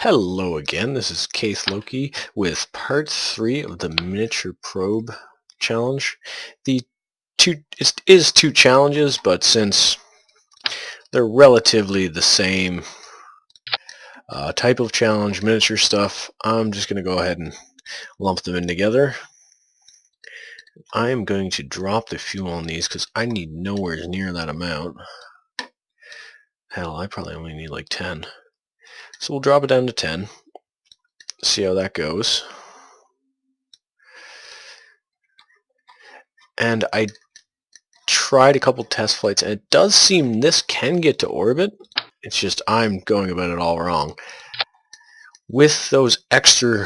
Hello again, this is Case Loki with part 3 of the miniature probe challenge. The is two challenges, but since they're relatively the same type of challenge, miniature stuff, I'm just going to go ahead and lump them in together. I am going to drop the fuel on these because I need nowhere near that amount. Hell, I probably only need like 10. So we'll drop it down to 10. See how that goes. And I tried a couple test flights, and it does seem this can get to orbit. It's just I'm going about it all wrong. With those extra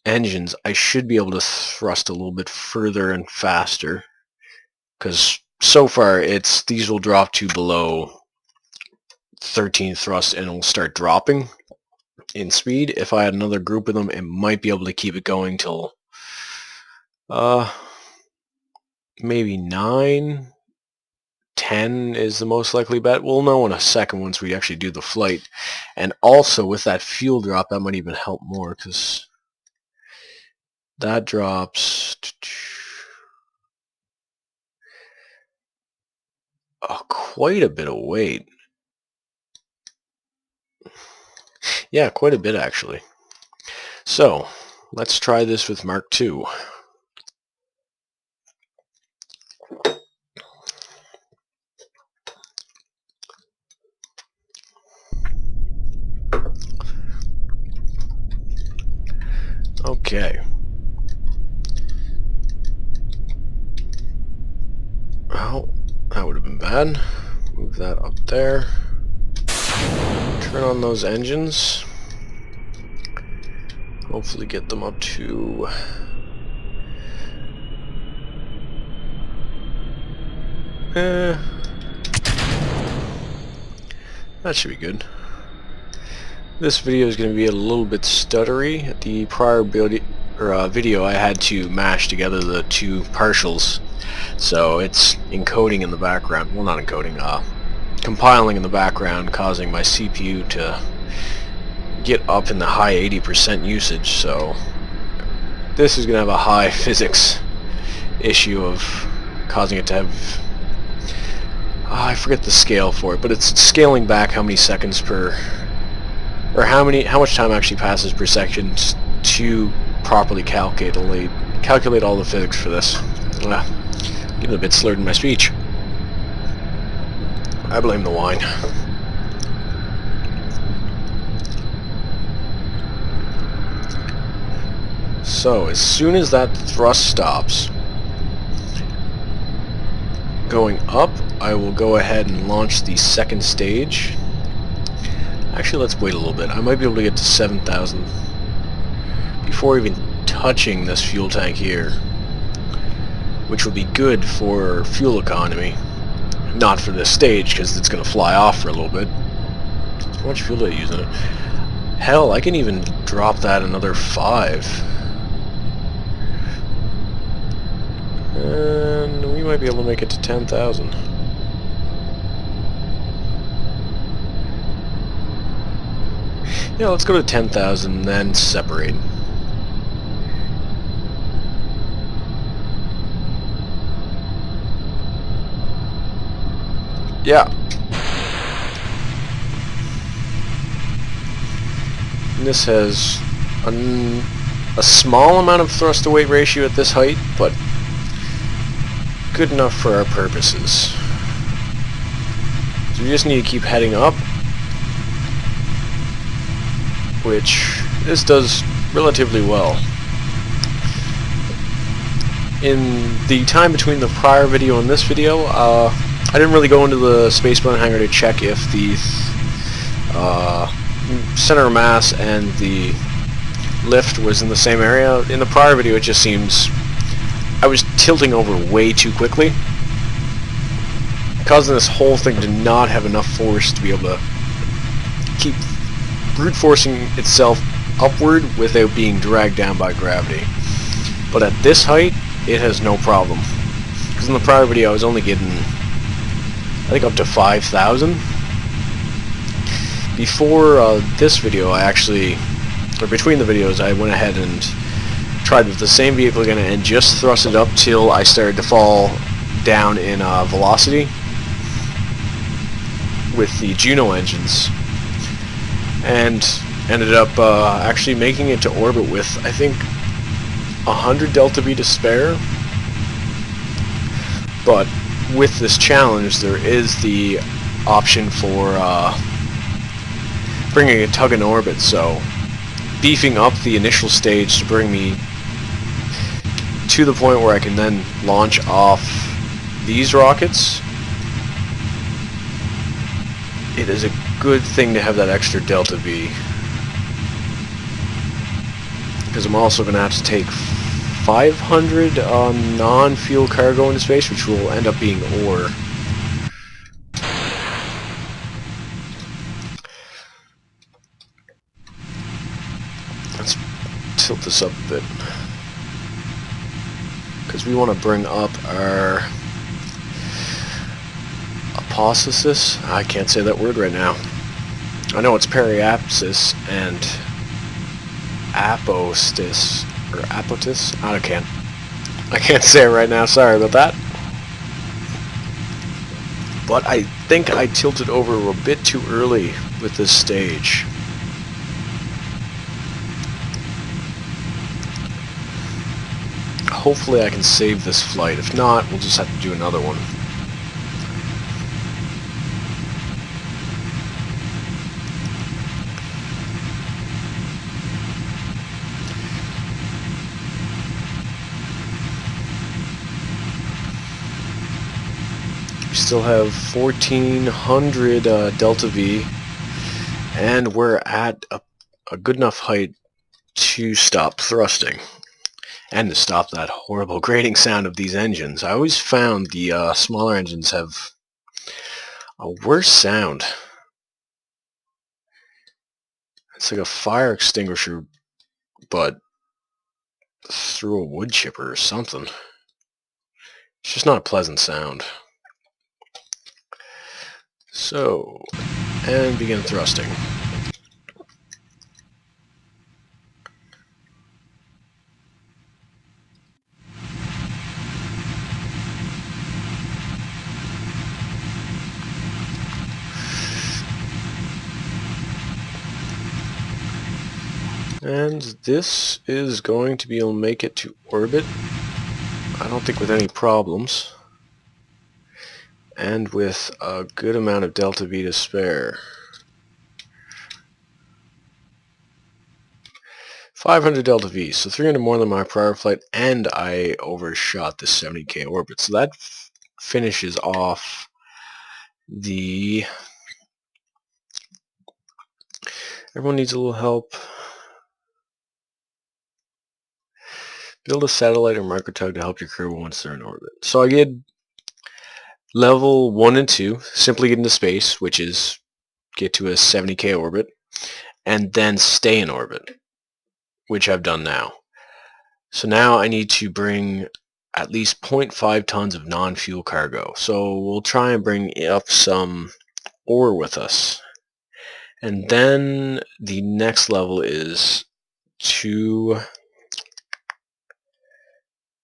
engines, I should be able to thrust a little bit further and faster, because so far these will drop to below 13 thrust and it will start dropping in speed. If I had another group of them, it might be able to keep it going till maybe 9, 10 is the most likely bet. We'll know in a second once we actually do the flight. And also with that fuel drop, that might even help more, because that drops quite a bit of weight. Yeah, quite a bit actually. So let's try this with Mark II. Okay. Well, that would have been bad. Move that up there. Turn on those engines. Hopefully get them up to that should be good. This video is going to be a little bit stuttery. The prior video I had to mash together the two partials, so it's encoding in the background. Well, not encoding, compiling in the background, causing my CPU to get up in the high 80% usage. So this is going to have a high physics issue of causing it to have I forget the scale for it, but it's scaling back how many seconds per, or how much time actually passes per second to properly calculate all the physics for this. Getting a bit slurred in my speech. I blame the wine. So as soon as that thrust stops going up, I will go ahead and launch the second stage. Actually, let's wait a little bit. I might be able to get to 7,000 before even touching this fuel tank here, which will be good for fuel economy. Not for this stage, because it's going to fly off for a little bit. How much fuel do I use in it? Hell, I can even drop that another 5. And we might be able to make it to 10,000. Yeah, let's go to 10,000 and then separate. Yeah. And this has a small amount of thrust to weight ratio at this height, but good enough for our purposes. So we just need to keep heading up, which this does relatively well. In the time between the prior video and this video, I didn't really go into the spaceboat hangar to check if the center of mass and the lift was in the same area. In the prior video, it just seems I was tilting over way too quickly, causing this whole thing to not have enough force to be able to keep brute forcing itself upward without being dragged down by gravity. But at this height, it has no problem. Because in the prior video, I was only getting, I think, up to 5,000. before this video, between the videos, I went ahead and tried with the same vehicle again and just thrust it up till I started to fall down in velocity with the Juno engines, and ended up actually making it to orbit with, I think, 100 delta V to spare. But with this challenge, there is the option for bringing a tug in orbit, so beefing up the initial stage to bring me to the point where I can then launch off these rockets. It is a good thing to have that extra delta V, because I'm also going to have to take 500 non-fuel cargo into space, which will end up being ore. Let's tilt this up a bit, because we want to bring up our apostasis. I can't say that word right now. I know it's periapsis and apostis, or apotis. I can't say it right now. Sorry about that. But I think I tilted over a bit too early with this stage. Hopefully I can save this flight. If not, we'll just have to do another one. We still have 1400 delta V, and we're at a good enough height to stop thrusting and to stop that horrible grating sound of these engines. I always found the smaller engines have a worse sound. It's like a fire extinguisher, but through a wood chipper or something. It's just not a pleasant sound. So, and begin thrusting. And this is going to be able to make it to orbit, I don't think with any problems, and with a good amount of delta V to spare. 500 delta V, so 300 more than my prior flight, and I overshot the 70k orbit. So that finishes off the... Everyone needs a little help. Build a satellite or microtug to help your crew once they're in orbit. So I did level 1 and 2, simply get into space, which is get to a 70k orbit, and then stay in orbit, which I've done now. So now I need to bring at least 0.5 tons of non-fuel cargo. So we'll try and bring up some ore with us. And then the next level is to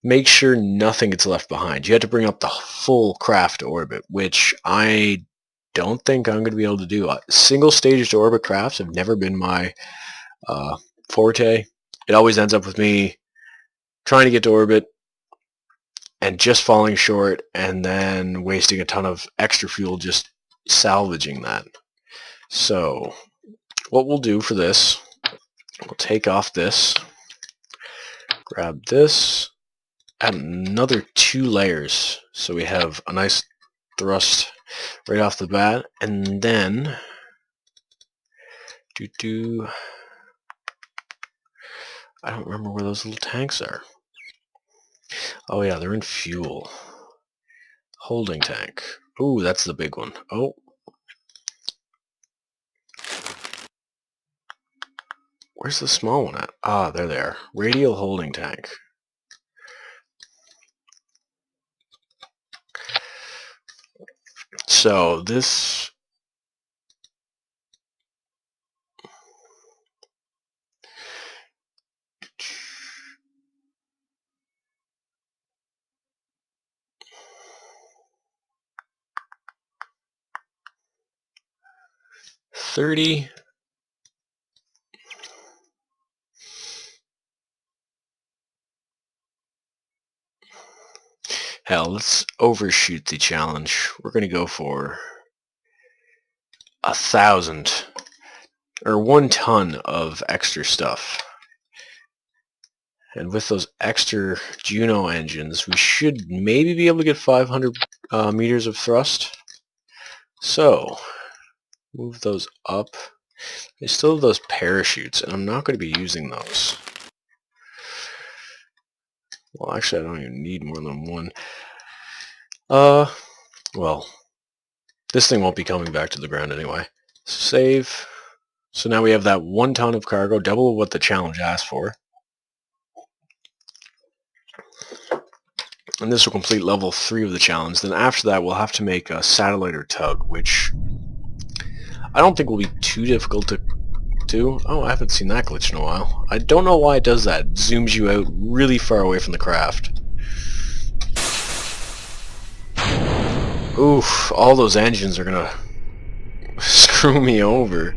make sure nothing gets left behind. You have to bring up the full craft to orbit, which I don't think I'm going to be able to do. Single stage to orbit crafts have never been my forte. It always ends up with me trying to get to orbit and just falling short, and then wasting a ton of extra fuel just salvaging that. So what we'll do for this, we'll take off this, grab this, add another 2 layers so we have a nice thrust right off the bat, and then I don't remember where those little tanks are. Oh yeah, they're in fuel. Holding tank. Ooh, that's the big one. Oh. Where's the small one at? Ah, there they are. Radial holding tank. So this 30. Hell, let's overshoot the challenge. We're gonna go for 1,000 or 1 ton of extra stuff. And with those extra Juno engines, we should maybe be able to get 500 meters of thrust. So, move those up. They still have those parachutes, and I'm not going to be using those. Well, actually, I don't even need more than one. Well, this thing won't be coming back to the ground anyway. Save. So now we have that 1 ton of cargo, double what the challenge asked for. And this will complete level 3 of the challenge. Then after that, we'll have to make a satellite or tug, which I don't think will be too difficult to do. Oh, I haven't seen that glitch in a while. I don't know why it does that. It zooms you out really far away from the craft. Oof, all those engines are gonna screw me over.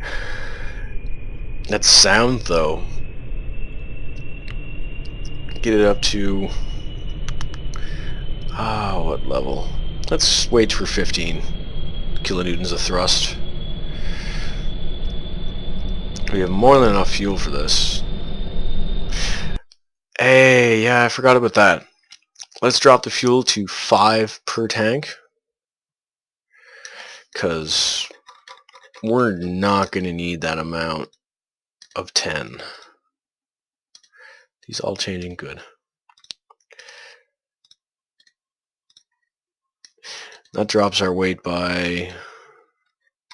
That sound, though. Get it up to... what level? Let's wait for 15 kilonewtons of thrust. We have more than enough fuel for this. Hey, yeah, I forgot about that. Let's drop the fuel to 5 per tank. Because we're not going to need that amount of 10. These all changing good. That drops our weight by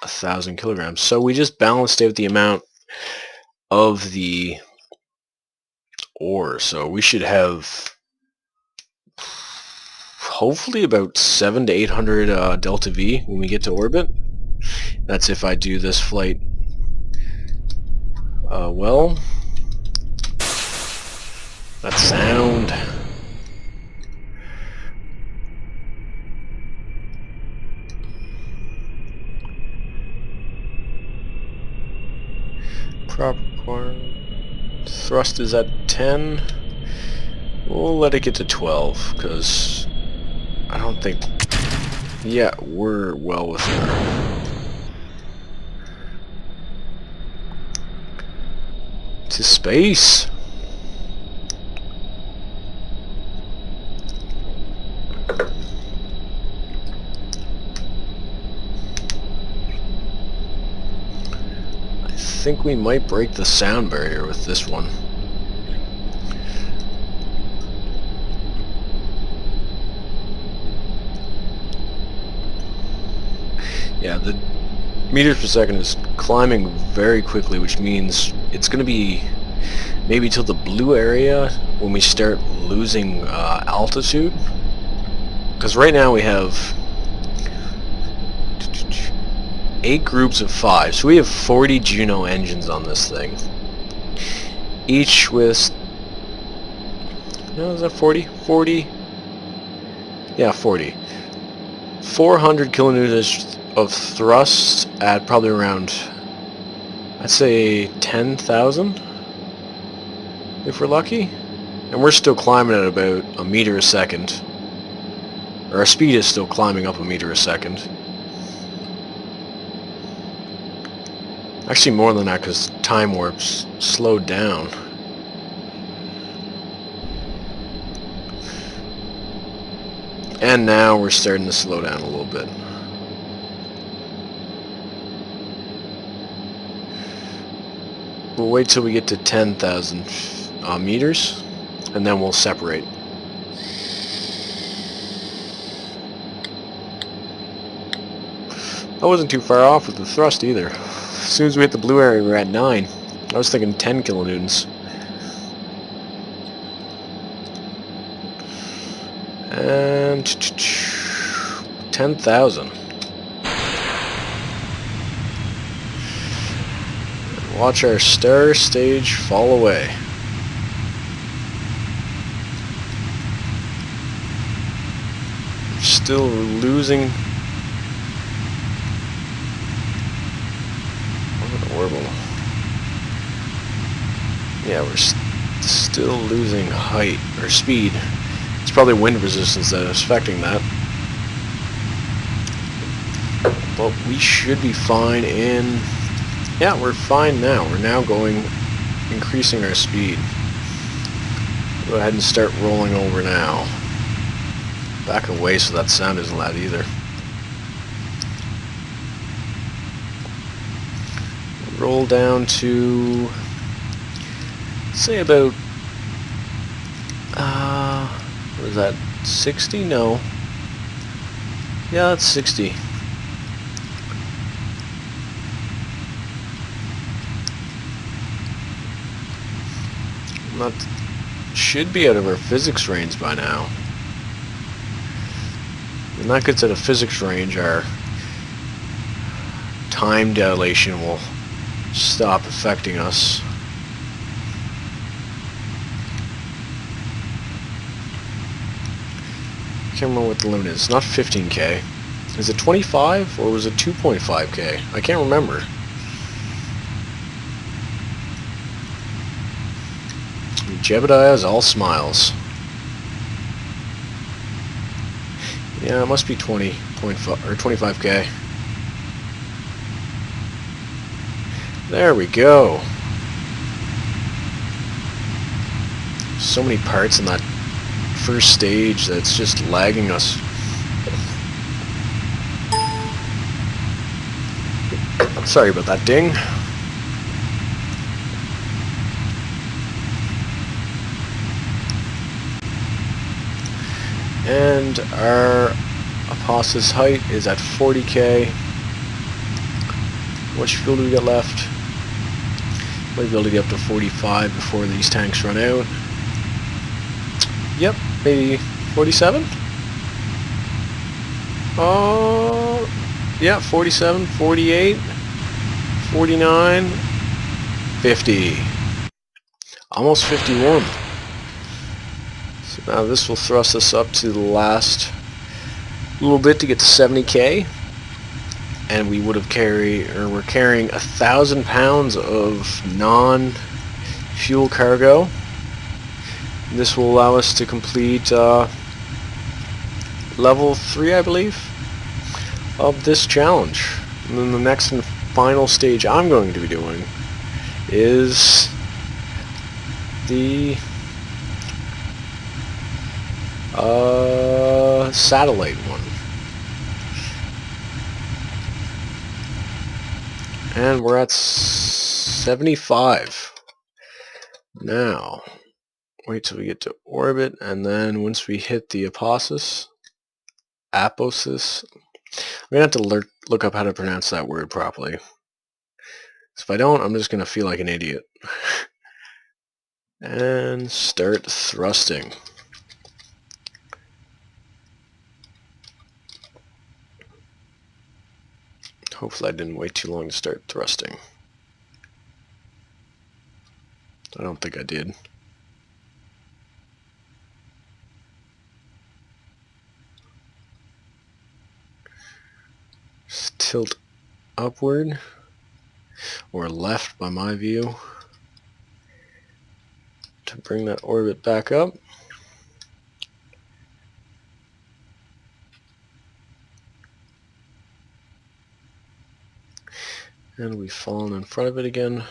1,000 kilograms. So we just balanced out the amount of the ore. So we should have hopefully about 700 to 800 delta V when we get to orbit. That's if I do this flight well. That sound. Proper thrust is at 10. We'll let it get to 12 because I don't think... Yeah, we're well within our... To space! I think we might break the sound barrier with this one. Yeah, the meters per second is climbing very quickly, which means it's going to be maybe till the blue area when we start losing altitude. Because right now we have 8 groups of 5, so we have 40 Juno engines on this thing. Each with... No, is that 40? 40? Yeah, 40. 400 kilonewtons of thrust at probably around, I'd say 10,000 if we're lucky, and we're still climbing at about a meter a second, or our speed is still climbing up a meter a second. Actually more than that because time warp's slowed down. And now we're starting to slow down a little bit. We'll wait till we get to 10,000 meters, and then we'll separate. I wasn't too far off with the thrust either. As soon as we hit the blue area, we're at 9. I was thinking 10 kilonewtons. And 10,000. Watch our star stage fall away. Still losing. orbital. Yeah, we're still losing height, or speed. It's probably wind resistance that is affecting that. But we should be fine in... Yeah, we're fine now. We're now increasing our speed. Go ahead and start rolling over now. Back away so that sound isn't loud either. Roll down to, say about, what is that, 60? No. Yeah, that's 60. That should be out of our physics range by now. When that gets out of physics range, our time dilation will stop affecting us. I can't remember what the limit is. It's not 15k. Is it 25 or was it 2.5k? I can't remember. Jebediah is all smiles. Yeah, it must be 20.5 or 25k. There we go. So many parts in that first stage that's just lagging us. Sorry about that ding. And our Apostas height is at 40k. How much fuel do we got left? Might be able to get up to 45 before these tanks run out. Yep, maybe 47? Oh, yeah, 47, 48, 49, 50. Almost 51. So now this will thrust us up to the last little bit to get to 70k. And we would have we're carrying 1,000 pounds of non-fuel cargo. This will allow us to complete level 3, I believe, of this challenge. And then the next and final stage I'm going to be doing is the satellite one. And we're at 75. Now, wait till we get to orbit, and then once we hit the Aposis, I'm going to have to look up how to pronounce that word properly. So if I don't, I'm just going to feel like an idiot. And start thrusting. Hopefully I didn't wait too long to start thrusting. I don't think I did. Just tilt upward or left by my view to bring that orbit back up. And we've fallen in front of it again.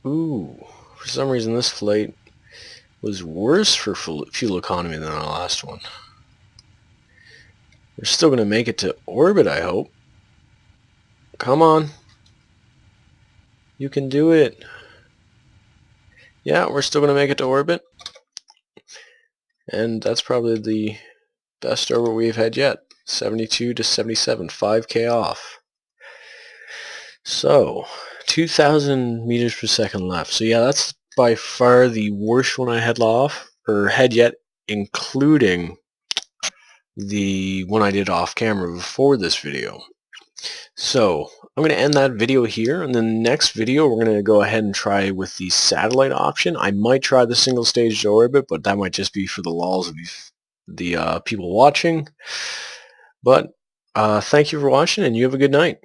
Ooh, for some reason this flight was worse for fuel economy than our last one. We're still going to make it to orbit, I hope. Come on. You can do it. Yeah, we're still going to make it to orbit. And that's probably the best orbit we've had yet. 72 to 77, 5k off. So, 2,000 meters per second left. So yeah, that's by far the worst one I had yet, including the one I did off camera before this video. So I'm going to end that video here, and then the next video we're going to go ahead and try with the satellite option. I might try the single stage orbit, but that might just be for the lulz of the people watching. But thank you for watching, and you have a good night.